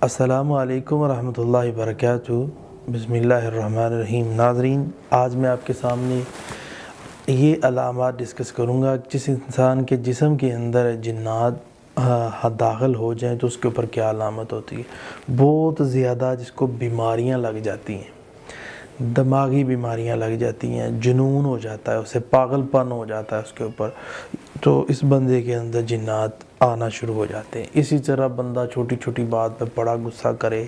السلام علیکم ورحمۃ اللہ وبرکاتہ۔ بسم اللہ الرحمن الرحیم۔ ناظرین، آج میں آپ کے سامنے یہ علامات ڈسکس کروں گا جس انسان کے جسم کے اندر جنات داخل ہو جائیں تو اس کے اوپر کیا علامت ہوتی ہے۔ بہت زیادہ جس کو بیماریاں لگ جاتی ہیں، دماغی بیماریاں لگ جاتی ہیں، جنون ہو جاتا ہے، اسے پاگل پن ہو جاتا ہے اس کے اوپر، تو اس بندے کے اندر جنات آنا شروع ہو جاتے ہیں۔ اسی طرح بندہ چھوٹی چھوٹی بات پہ بڑا غصہ کرے،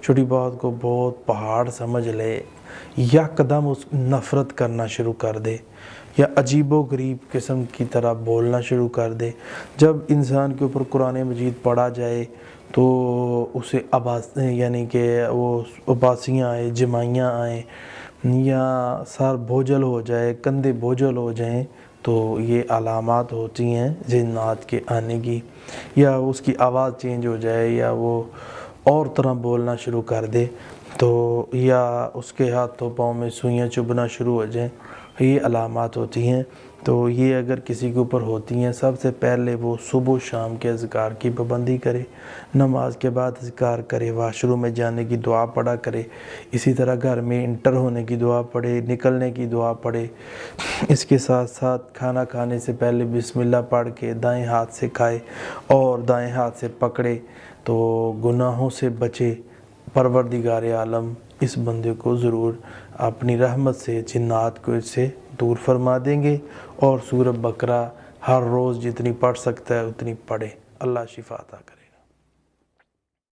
چھوٹی بات کو بہت پہاڑ سمجھ لے، یکدم اس نفرت کرنا شروع کر دے، یا عجیب و غریب قسم کی طرح بولنا شروع کر دے۔ جب انسان کے اوپر قرآن مجید پڑھا جائے تو اسے یعنی کہ وہ اباسیاں آئیں، جمائیاں آئیں، یا سر بوجھل ہو جائے، کندھے بوجھل ہو جائیں، تو یہ علامات ہوتی ہیں جنات کے آنے کی۔ یا اس کی آواز چینج ہو جائے، یا وہ اور طرح بولنا شروع کر دے، تو یا اس کے ہاتھوں پاؤں میں سوئیاں چبھنا شروع ہو جائیں، یہ علامات ہوتی ہیں۔ تو یہ اگر کسی کے اوپر ہوتی ہیں، سب سے پہلے وہ صبح و شام کے اذکار کی پابندی کرے، نماز کے بعد اذکار کرے، واش روم میں جانے کی دعا پڑھا کرے، اسی طرح گھر میں انٹر ہونے کی دعا پڑھے، نکلنے کی دعا پڑھے۔ اس کے ساتھ ساتھ کھانا کھانے سے پہلے بسم اللہ پڑھ کے دائیں ہاتھ سے کھائے اور دائیں ہاتھ سے پکڑے تو گناہوں سے بچے۔ پروردگار عالم اس بندے کو ضرور اپنی رحمت سے جنات کو اس سے دور فرما دیں گے۔ اور سورۃ بقرہ ہر روز جتنی پڑھ سکتا ہے اتنی پڑھے۔ اللہ شفا عطا کرے۔